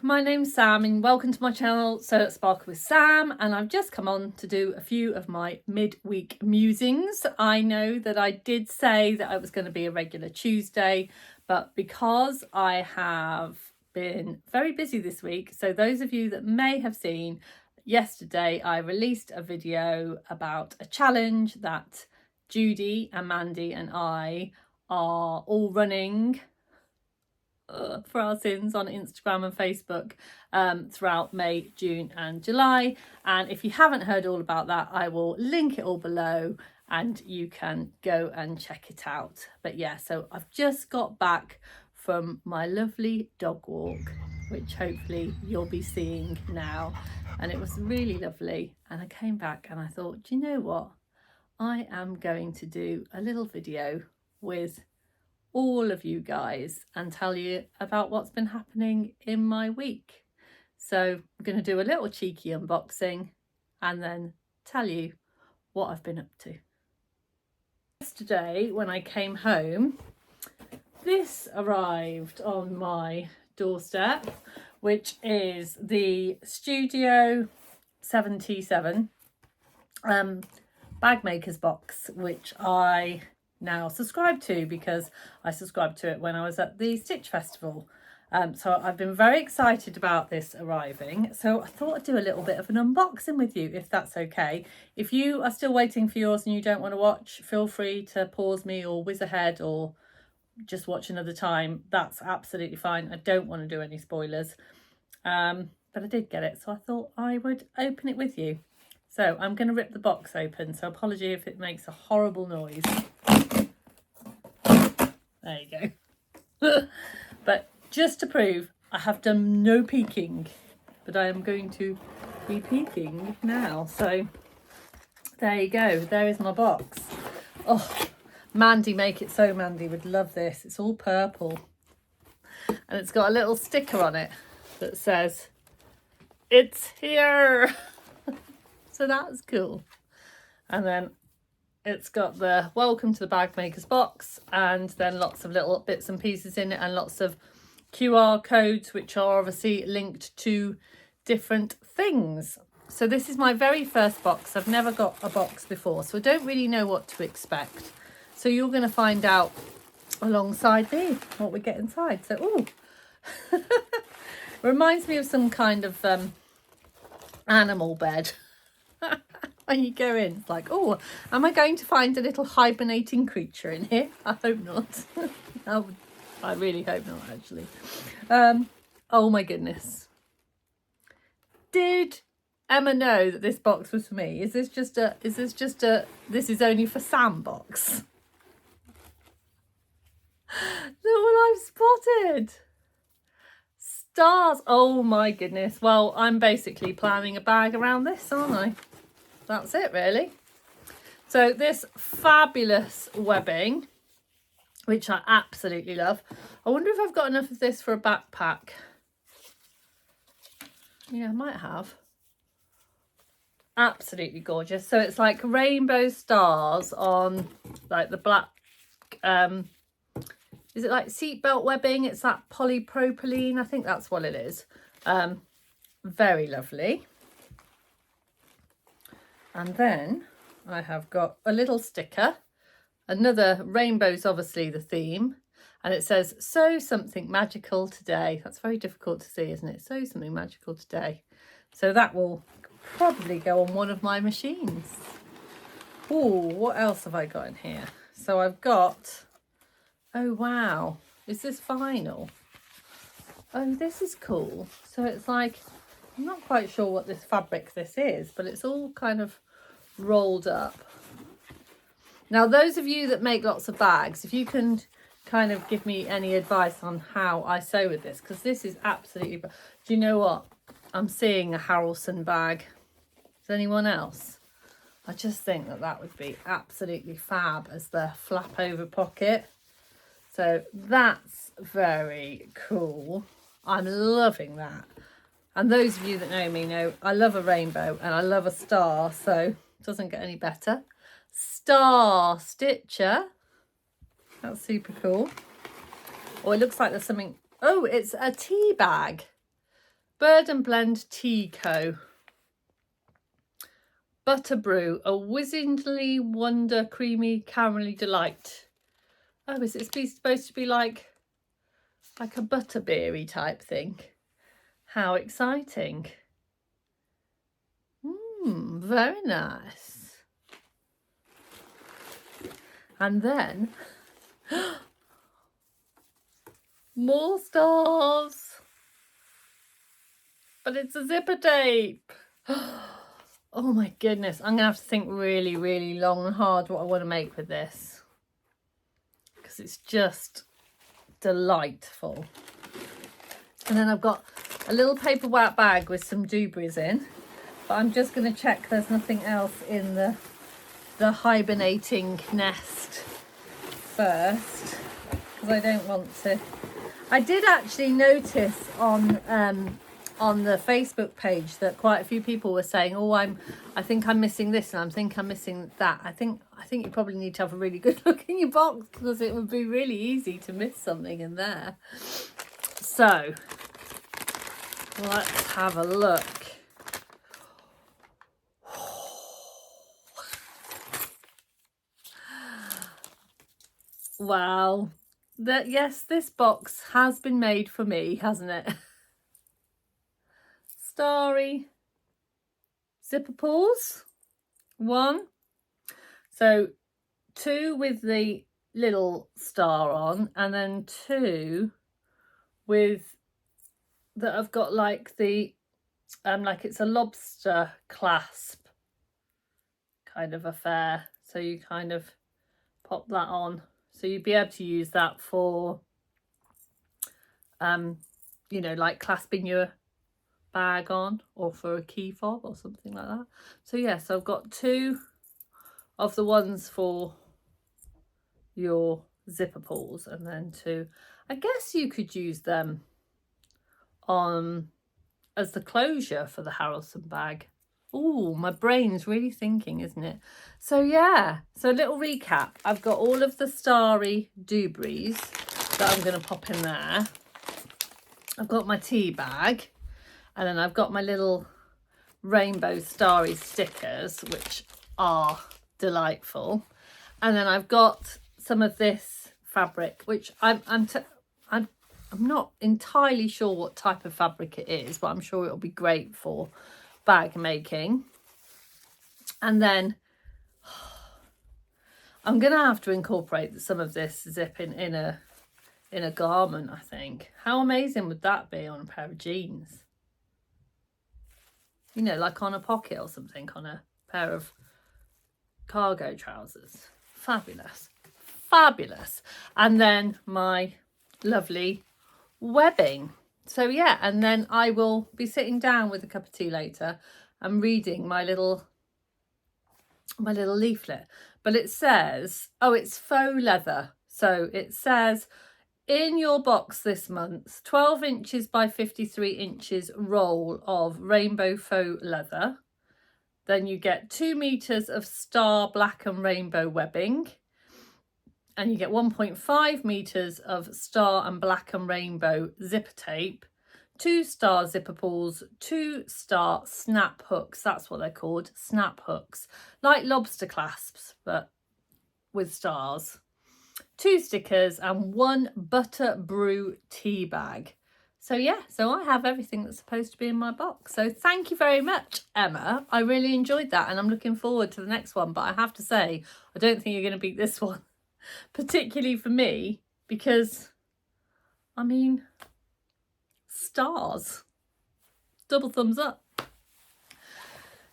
my name's Sam and welcome to my channel Sew That Sparkle with Sam, and I've just come on to do a few of my midweek musings. I know that I did say that I was going to be a regular Tuesday, but because I have been very busy this week, so those of you that may have seen, yesterday I released a video about a challenge that Judy and Mandy and I are all running for our sins on Instagram and Facebook throughout May, June and July. And if you haven't heard all about that, I will link it all below and you can go and check it out. But yeah, so I've just got back from my lovely dog walk, which hopefully you'll be seeing now, and it was really lovely. And I came back and I thought, do you know what, I am going to do a little video with all of you guys and tell you about what's been happening in my week. So I'm going to do a little cheeky unboxing and then tell you what I've been up to. Yesterday when I came home, this arrived on my doorstep, which is the Studio 77 bag makers box, which I now subscribe to because I subscribed to it when I was at the Stitch Festival. So I've been very excited about this arriving. So I thought I'd do a little bit of an unboxing with you, if that's okay. If you are still waiting for yours and you don't want to watch, feel free to pause me or whiz ahead or just watch another time. That's absolutely fine. I don't want to do any spoilers. But I did get it, so I thought I would open it with you. So I'm going to rip the box open, so apology if it makes a horrible noise. There you go. But just to prove, I have done no peeking, but I am going to be peeking now. So there you go. There is my box. Oh, Mandy Make It So Mandy would love this. It's all purple. And it's got a little sticker on it that says, "It's here." So that's cool. And then it's got the welcome to the bag makers box, and then lots of little bits and pieces in it and lots of QR codes, which are obviously linked to different things. So this is my very first box. I've never got a box before, so I don't really know what to expect. So you're going to find out alongside me what we get inside. So, ooh, reminds me of some kind of animal bed. When you go in, it's like, oh, am I going to find a little hibernating creature in here? I hope not. I really hope not, actually. Oh my goodness. Did Emma know that this box was for me? Is this just a this is only for Sam box? Look what I've spotted. Stars. Oh my goodness. Well, I'm basically planning a bag around this, aren't I? That's it, really. So this fabulous webbing, which I absolutely love. I wonder if I've got enough of this for a backpack. Yeah, I might have. Absolutely gorgeous. So it's like rainbow stars on like the black, is it like seatbelt webbing? It's that polypropylene. I think that's what it is. Very lovely. And then I have got a little sticker, another rainbow's obviously the theme, and it says, "Sew something magical today." That's very difficult to see, isn't it? Sew something magical today. So that will probably go on one of my machines. Oh, what else have I got in here? So I've got, oh wow, is this vinyl? Oh, this is cool. So it's like, I'm not quite sure what this fabric this is, but it's all kind of rolled up. Now, those of you that make lots of bags, if you can kind of give me any advice on how I sew with this, because this is absolutely, do you know what? I'm seeing a Harrelson bag. Is anyone else? I just think that that would be absolutely fab as the flap over pocket. So that's very cool. I'm loving that. And those of you that know me know I love a rainbow and I love a star, so it doesn't get any better. Star stitcher. That's super cool. Oh, it looks like there's something. Oh, it's a tea bag. Bird and Blend Tea Co. Butter Brew, a whizzingly wonder creamy caramelly delight. Oh, is it supposed to be like a butterbeery type thing? How exciting. Very nice. And then more stars. But it's a zipper tape. Oh my goodness. I'm going to have to think really, really long and hard what I want to make with this. Because it's just delightful. And then I've got a little paper wrap bag with some doobies in. But I'm just going to check there's nothing else in the hibernating nest first. Because I don't want to. I did actually notice on the Facebook page that quite a few people were saying, oh, I think I'm missing this and I think I'm missing that. I think you probably need to have a really good look in your box, because it would be really easy to miss something in there. So let's have a look. Wow. Yes, this box has been made for me, hasn't it? Starry zipper pulls, 1, so 2 with the little star on, and then 2 with that I've got like the like it's a lobster clasp kind of affair, so you kind of pop that on, so you'd be able to use that for you know, like clasping your bag on, or for a key fob or something like that. So yes, I've got 2 of the ones for your zipper pulls, and then 2, I guess you could use them on as the closure for the Harrelson bag. Oh, my brain's really thinking, isn't it? So yeah, so a little recap. I've got all of the starry doobies that I'm going to pop in there. I've got my tea bag. And then I've got my little rainbow starry stickers, which are delightful. And then I've got some of this fabric, which I'm not entirely sure what type of fabric it is, but I'm sure it'll be great for bag making. And then I'm going to have to incorporate some of this zip in a garment, I think. How amazing would that be on a pair of jeans? You know, like on a pocket or something, on a pair of cargo trousers. Fabulous. Fabulous. And then my lovely webbing. So yeah, and then I will be sitting down with a cup of tea later and reading my little leaflet. But it says, oh, it's faux leather. So it says, in your box this month, 12 inches by 53 inches roll of rainbow faux leather. Then you get 2 meters of star black and rainbow webbing. And you get 1.5 meters of star and black and rainbow zipper tape. 2 star zipper pulls, 2 star snap hooks. That's what they're called, snap hooks. Like lobster clasps, but with stars. 2 stickers and 1 butter brew tea bag. So yeah, so I have everything that's supposed to be in my box. So thank you very much, Emma. I really enjoyed that, and I'm looking forward to the next one. But I have to say, I don't think you're going to beat this one, particularly for me, because, I mean, stars. Double thumbs up.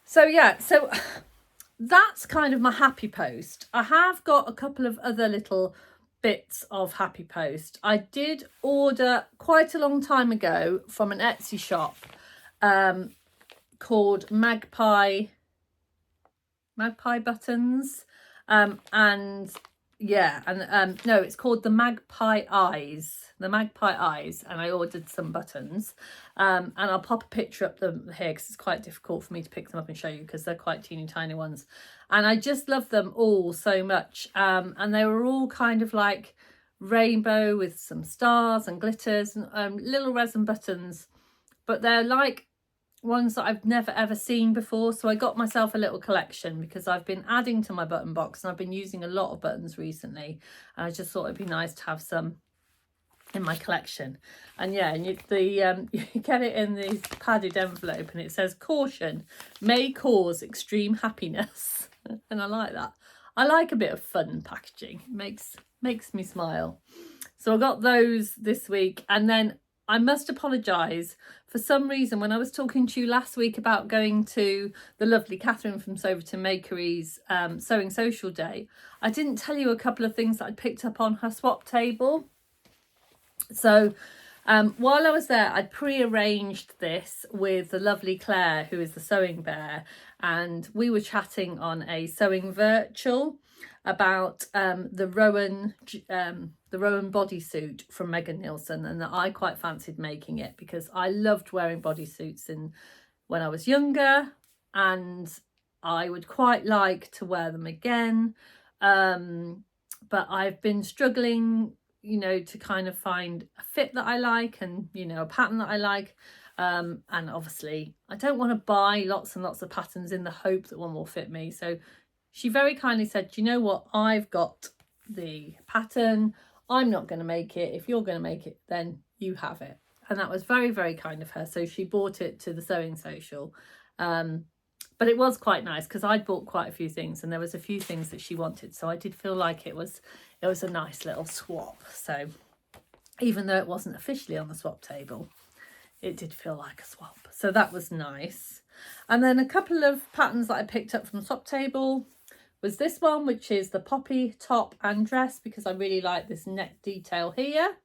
So yeah, so that's kind of my happy post. I have got a couple of other little bits of happy post. I did order quite a long time ago from an Etsy shop called Magpie Buttons, and yeah, and no, it's called the Magpie Eyes, and I ordered some buttons, and I'll pop a picture up them here because it's quite difficult for me to pick them up and show you because they're quite teeny tiny ones, and I just love them all so much, and they were all kind of like rainbow with some stars and glitters, and little resin buttons, but they're like ones that I've never ever seen before. So I got myself a little collection because I've been adding to my button box and I've been using a lot of buttons recently, and I just thought it'd be nice to have some in my collection. And yeah, and you get it in this padded envelope, and it says caution may cause extreme happiness. And I like that. I like a bit of fun packaging. It makes me smile. So I got those this week. And then I must apologise, for some reason when I was talking to you last week about going to the lovely Catherine from Soverton Makery's Sewing Social Day, I didn't tell you a couple of things that I'd picked up on her swap table. So while I was there, I'd pre-arranged this with the lovely Clare, who is the sewing bear, and we were chatting on a sewing virtual about the Rowan bodysuit from Megan Nielsen, and that I quite fancied making it because I loved wearing bodysuits when I was younger, and I would quite like to wear them again, but I've been struggling, you know, to kind of find a fit that I like, and, you know, a pattern that I like. And obviously I don't want to buy lots and lots of patterns in the hope that one will fit me. So she very kindly said, you know what, I've got the pattern, I'm not going to make it. If you're going to make it, then you have it. And that was very, very kind of her. So she bought it to the Sewing Social. But it was quite nice because I'd bought quite a few things, and there was a few things that she wanted. So I did feel like it was a nice little swap. So even though it wasn't officially on the swap table, it did feel like a swap. So that was nice. And then a couple of patterns that I picked up from the swap table was this one, which is the poppy top and dress, because I really like this neck detail here.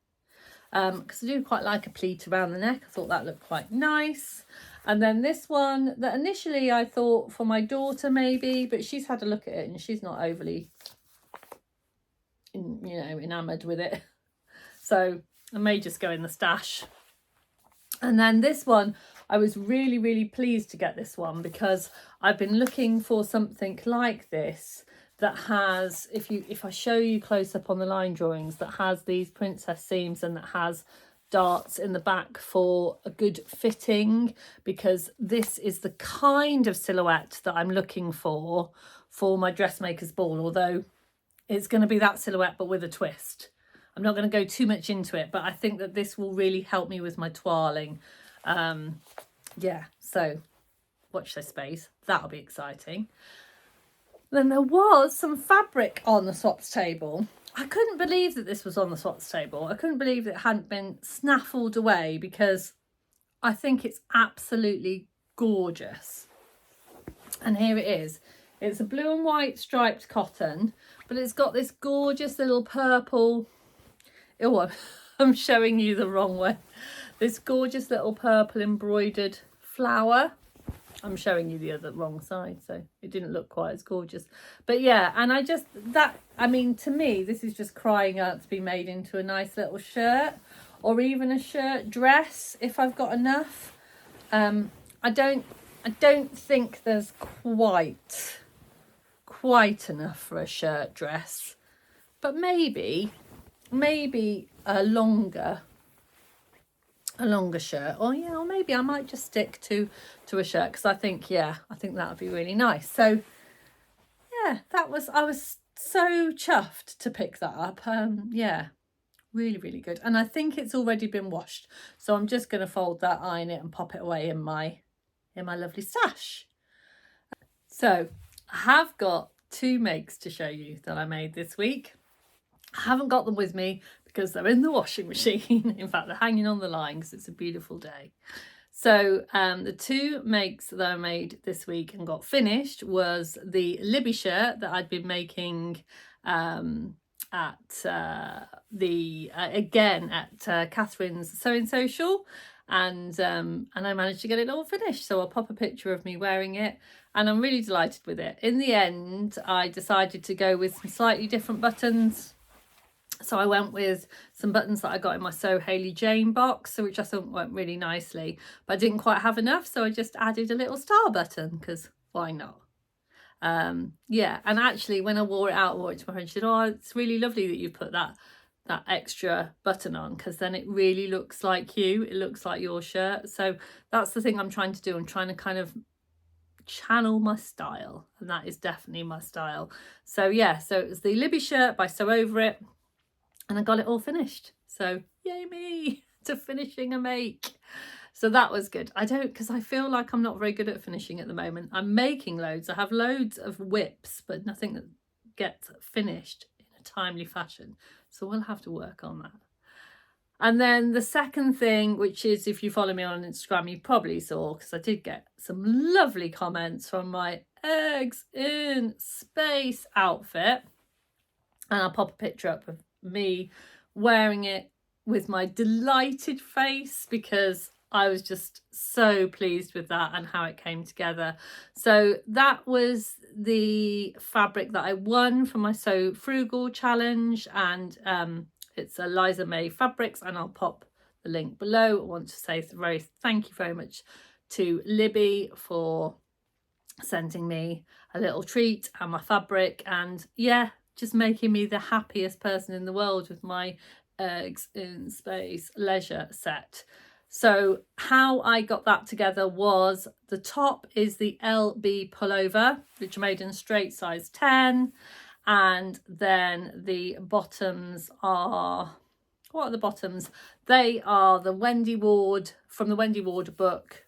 Because I do quite like a pleat around the neck. I thought that looked quite nice. And then this one that initially I thought for my daughter maybe, but she's had a look at it and she's not overly, enamoured with it. So I may just go in the stash. And then this one, I was really, really pleased to get this one because I've been looking for something like this that has, if I show you close up on the line drawings, that has these princess seams and that has darts in the back for a good fitting, because this is the kind of silhouette that I'm looking for my dressmaker's ball, although it's going to be that silhouette but with a twist. I'm not going to go too much into it, but I think that this will really help me with my toiling. Yeah, so watch this space. That'll be exciting. Then there was some fabric on the swaps table. I couldn't believe that this was on the swaps table. I couldn't believe that it hadn't been snaffled away, because I think it's absolutely gorgeous. And here it is. It's a blue and white striped cotton, but it's got this gorgeous little purple. Oh, I'm showing you the wrong way. This gorgeous little purple embroidered flower. I'm showing you the wrong side, so it didn't look quite as gorgeous. But yeah, and to me, this is just crying out to be made into a nice little shirt, or even a shirt dress if I've got enough. I don't think there's quite enough for a shirt dress, but maybe a longer shirt, or maybe I might just stick to a shirt, because I think that would be really nice. So yeah, I was so chuffed to pick that up. Yeah, really, really good. And I think it's already been washed, so I'm just going to fold that, iron it, and pop it away in my lovely stash. So I have got 2 makes to show you that I made this week. I haven't got them with me because they're in the washing machine. In fact, they're hanging on the line because it's a beautiful day. So the 2 makes that I made this week and got finished was the Libby shirt that I'd been making at Catherine's Sewing Social, and I managed to get it all finished. So I'll pop a picture of me wearing it, and I'm really delighted with it. In the end, I decided to go with some slightly different buttons. So I went with some buttons that I got in my So Hayley Jane box, which I thought went really nicely, but I didn't quite have enough, so I just added a little star button, because why not? Yeah, and actually when I wore it out, I wore it to my friend, she said, oh, it's really lovely that you put that that extra button on, because then it really looks like you, it looks like your shirt. So that's the thing I'm trying to do. I'm trying to kind of channel my style, and that is definitely my style. So yeah, so it was the Libby shirt by Sew Over It, and I got it all finished. So yay me to finishing a make. So that was good. Because I feel like I'm not very good at finishing at the moment. I'm making loads. I have loads of whips, but nothing that gets finished in a timely fashion. So we'll have to work on that. And then the second thing, which is, if you follow me on Instagram, you probably saw, because I did get some lovely comments from my Eggs in Space outfit. And I'll pop a picture up of me wearing it with my delighted face, because I was just so pleased with that and how it came together. So that was the fabric that I won for my Sew Frugal challenge, and it's Eliza Mac Fabrics, and I'll pop the link below. I want to say thank you very much to Libby for sending me a little treat and my fabric, and yeah, just making me the happiest person in the world with my Eggs in Space leisure set. So how I got that together was, the top is the LB pullover, which I made in straight size 10. And then the bottoms are, what are the bottoms? They are the Wendy Ward, from the Wendy Ward book,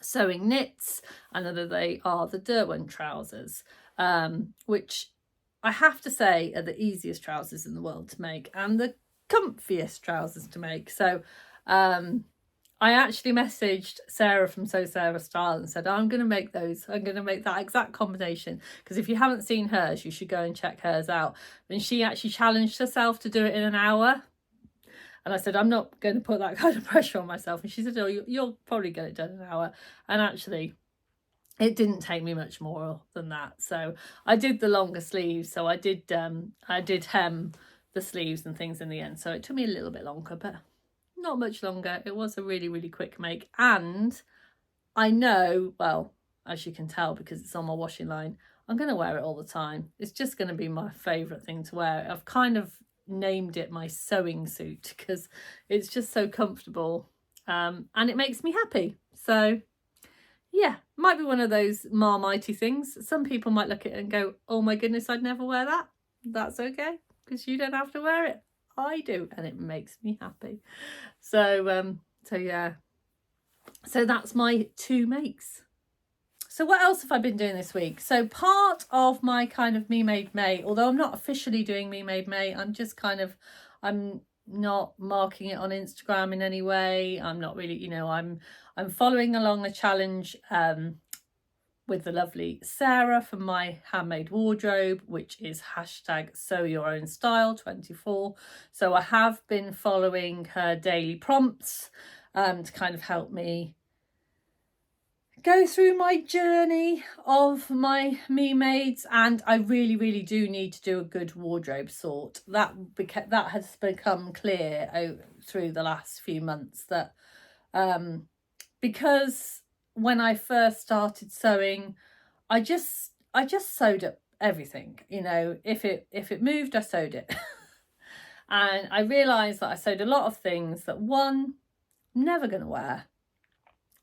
Sewing Knits, and they are the Derwent trousers, which I have to say are the easiest trousers in the world to make and the comfiest trousers to make. So I actually messaged Sarah from Sew Sarah Style and said, I'm going to make those. I'm going to make that exact combination, because if you haven't seen hers, you should go and check hers out. And she actually challenged herself to do it in an hour. And I said, I'm not going to put that kind of pressure on myself. And she said, oh, you'll probably get it done in an hour. And actually, it didn't take me much more than that. So I did the longer sleeves. So I did hem the sleeves and things in the end. So it took me a little bit longer, but not much longer. It was a really, really quick make. And I know, well, as you can tell, because it's on my washing line, I'm going to wear it all the time. It's just going to be my favourite thing to wear. I've kind of named it my sewing suit, because it's just so comfortable, and it makes me happy. So yeah, might be one of those Marmitey things. Some people might look at it and go, oh my goodness, I'd never wear that. That's okay, because you don't have to wear it. I do, and it makes me happy. So yeah, so that's my two makes. So what else have I been doing this week? So part of my kind of Meade May, although I'm not officially doing Meade May, I'm just kind of, I'm not marking it on Instagram in any way. I'm not really, you know, I'm following along a challenge with the lovely Sarah from my Handmade Wardrobe, which is #SewYourOwnStyle24. So I have been following her daily prompts to kind of help me go through my journey of my Maids, and I really, really do need to do a good wardrobe sort. That has become clear through the last few months, that because when I first started sewing, I just sewed up everything, you know. If it moved, I sewed it. And I realized that I sewed a lot of things that, one, never gonna wear,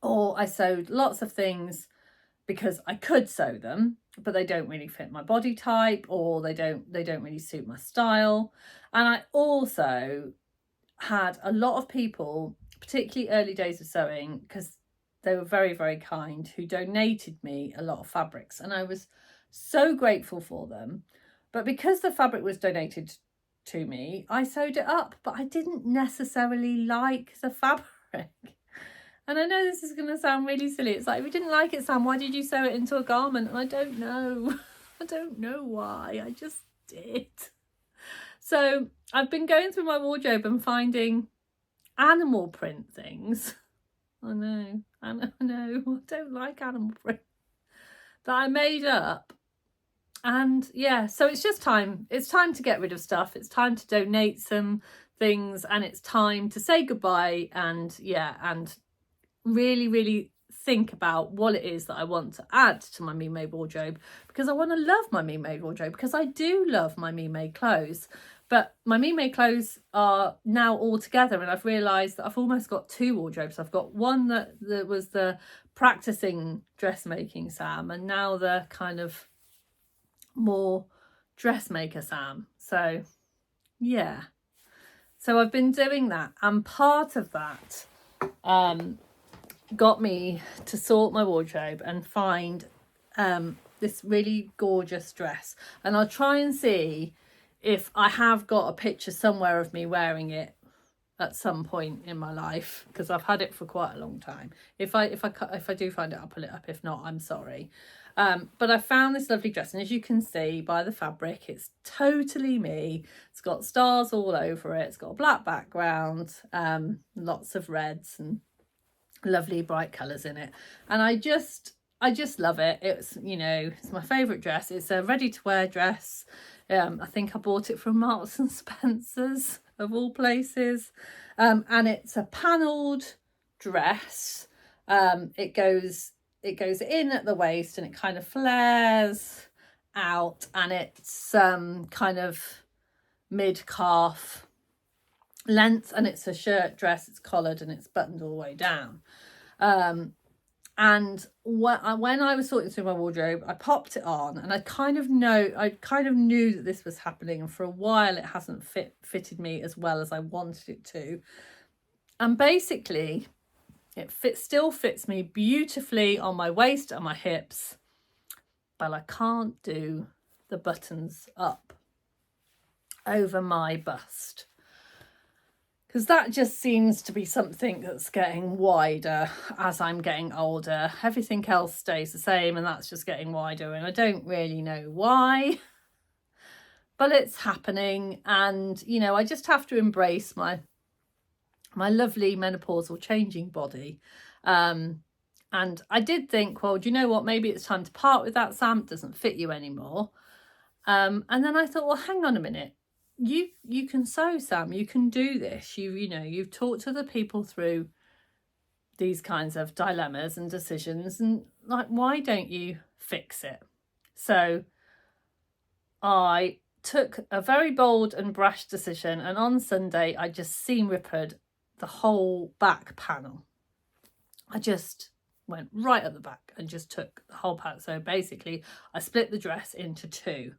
or I sewed lots of things because I could sew them, but they don't really fit my body type, or they don't really suit my style. And I also had a lot of people, particularly early days of sewing, because they were very, very kind, who donated me a lot of fabrics, and I was so grateful for them. But because the fabric was donated to me, I sewed it up, but I didn't necessarily like the fabric. And I know this is going to sound really silly. It's like, if you didn't like it, Sam, why did you sew it into a garment? And I don't know. I don't know why. I just did. So I've been going through my wardrobe and finding animal print things. I know. I don't like animal print, that I made up. And yeah, so it's just time. It's time to get rid of stuff. It's time to donate some things, and it's time to say goodbye, and yeah, and really, really think about what it is that I want to add to my Meade May wardrobe, because I want to love my Meade May wardrobe, because I do love my Meade May clothes. But my Meade May clothes are now all together, and I've realised that I've almost got two wardrobes. I've got one that was the practicing dressmaking Sam, and now the kind of more dressmaker Sam. So yeah, so I've been doing that, and part of that got me to sort my wardrobe and find this really gorgeous dress, and I'll try and see if I have got a picture somewhere of me wearing it at some point in my life, because I've had it for quite a long time. If I do find it, I'll pull it up. If not, I'm sorry. But I found this lovely dress, and as you can see by the fabric, it's totally me. It's got stars all over it. It's got a black background, lots of reds and lovely bright colours in it, and I just love it. It's, you know, it's my favourite dress. It's a ready-to-wear dress. I think I bought it from Marks and Spencer's, of all places, and it's a panelled dress. It goes in at the waist, and it kind of flares out, and it's kind of mid-calf length, and it's a shirt dress. It's collared and it's buttoned all the way down. And when I was sorting through my wardrobe, I popped it on, and I kind of knew that this was happening, and for a while it hasn't fitted me as well as I wanted it to. And basically it still fits me beautifully on my waist and my hips, but I can't do the buttons up over my bust, because that just seems to be something that's getting wider as I'm getting older. Everything else stays the same, and that's just getting wider, and I don't really know why, but it's happening. And, you know, I just have to embrace my lovely menopausal changing body. And I did think, well, do you know what? Maybe it's time to part with that, Sam. It doesn't fit you anymore. And then I thought, well, hang on a minute. You can sew, Sam. You can do this. You've talked to other people through these kinds of dilemmas and decisions, and like, why don't you fix it? So I took a very bold and brash decision, and on Sunday I just seam rippered the whole back panel. I just went right at the back and just took the whole panel. So basically I split the dress into two.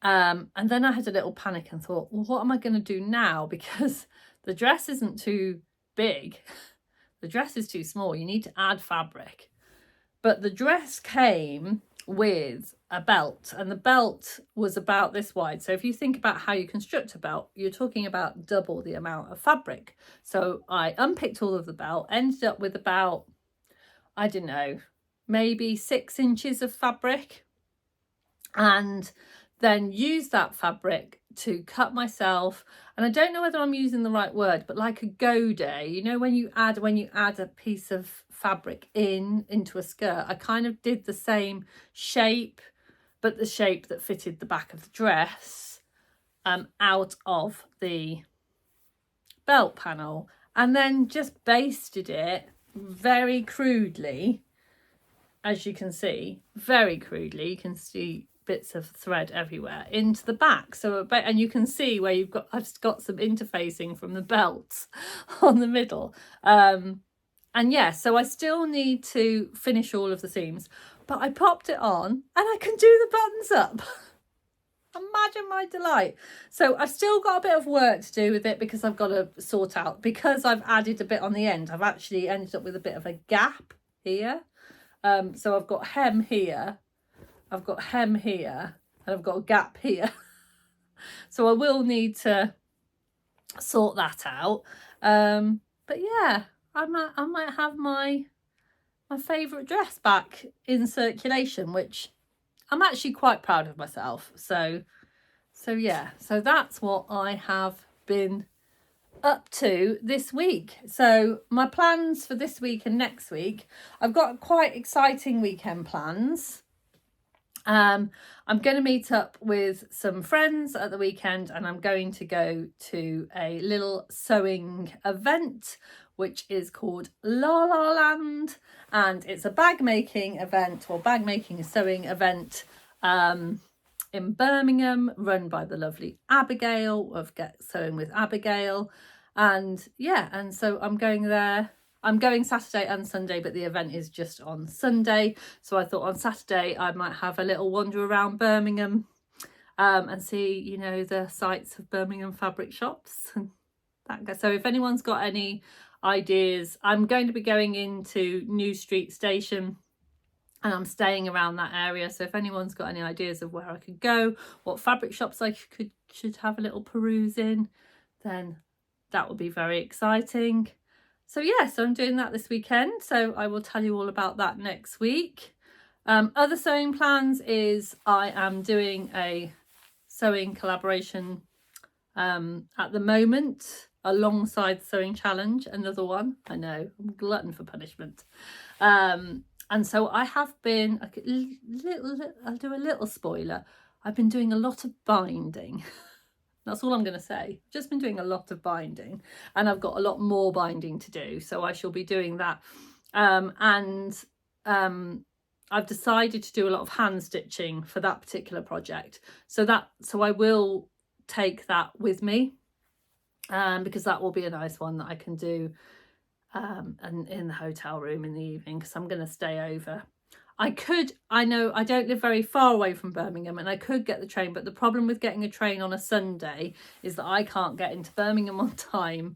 And then I had a little panic and thought, well, what am I going to do now? Because the dress isn't too big. The dress is too small. You need to add fabric. But the dress came with a belt, and the belt was about this wide. So if you think about how you construct a belt, you're talking about double the amount of fabric. So I unpicked all of the belt, ended up with about, I don't know, maybe 6 inches of fabric, and then use that fabric to cut myself, and I don't know whether I'm using the right word, but like a godé, you know, when you add a piece of fabric into a skirt, I kind of did the same shape, but the shape that fitted the back of the dress out of the belt panel, and then just basted it very crudely, as you can see, very crudely. You can see bits of thread everywhere into the back, so and you can see where I've got some interfacing from the belt on the middle, and yeah, so I still need to finish all of the seams, but I popped it on and I can do the buttons up. Imagine my delight. So I've still got a bit of work to do with it, because I've got to sort out, because I've added a bit on the end, I've actually ended up with a bit of a gap here. So I've got hem here, I've got hem here, and I've got a gap here. So I will need to sort that out. But yeah, I might have my favourite dress back in circulation, which I'm actually quite proud of myself. So yeah, so that's what I have been up to this week. So my plans for this week and next week, I've got quite exciting weekend plans. I'm going to meet up with some friends at the weekend, and I'm going to go to a little sewing event which is called La La Land, and it's a bag making event, or bag making sewing event, in Birmingham, run by the lovely Abigail of Get Sewing with Abigail. And yeah, and so I'm going there. I'm going Saturday and Sunday, but the event is just on Sunday. So I thought on Saturday I might have a little wander around Birmingham and see, you know, the sights of Birmingham fabric shops. And that. So if anyone's got any ideas, I'm going to be going into New Street Station and I'm staying around that area. So if anyone's got any ideas of where I could go, what fabric shops I should have a little peruse in, then that would be very exciting. So yeah, so I'm doing that this weekend. So I will tell you all about that next week. Other sewing plans is I am doing a sewing collaboration at the moment alongside Sewing Challenge, another one. I know, I'm a glutton for punishment. And so I have been, I'll do a little spoiler. I've been doing a lot of binding. That's all I'm going to say. Just been doing a lot of binding and I've got a lot more binding to do. So I shall be doing that. I've decided to do a lot of hand stitching for that particular project. So I will take that with me because that will be a nice one that I can do and in the hotel room in the evening because I'm going to stay over. I know I don't live very far away from Birmingham and I could get the train, but the problem with getting a train on a Sunday is that I can't get into Birmingham on time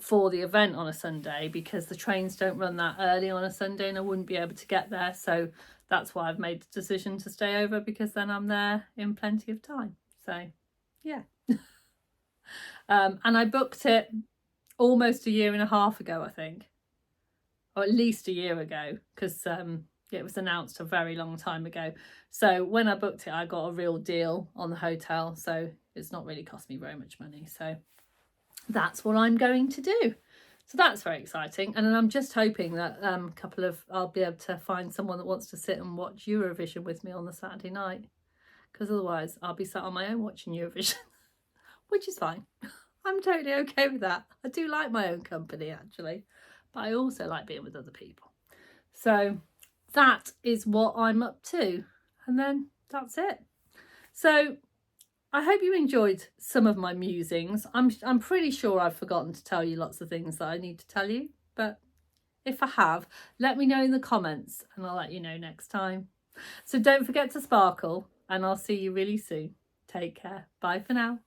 for the event on a Sunday because the trains don't run that early on a Sunday and I wouldn't be able to get there. So that's why I've made the decision to stay over, because then I'm there in plenty of time. So yeah. And I booked it almost a year and a half ago, I think. Or at least a year ago, because it was announced a very long time ago. So when I booked it, I got a real deal on the hotel. So it's not really cost me very much money. So that's what I'm going to do. So that's very exciting. And then I'm just hoping that I'll be able to find someone that wants to sit and watch Eurovision with me on the Saturday night. Because otherwise I'll be sat on my own watching Eurovision, which is fine. I'm totally okay with that. I do like my own company, actually. But I also like being with other people. So that is what I'm up to. And then that's it. So I hope you enjoyed some of my musings. I'm pretty sure I've forgotten to tell you lots of things that I need to tell you. But if I have, let me know in the comments and I'll let you know next time. So don't forget to sparkle and I'll see you really soon. Take care. Bye for now.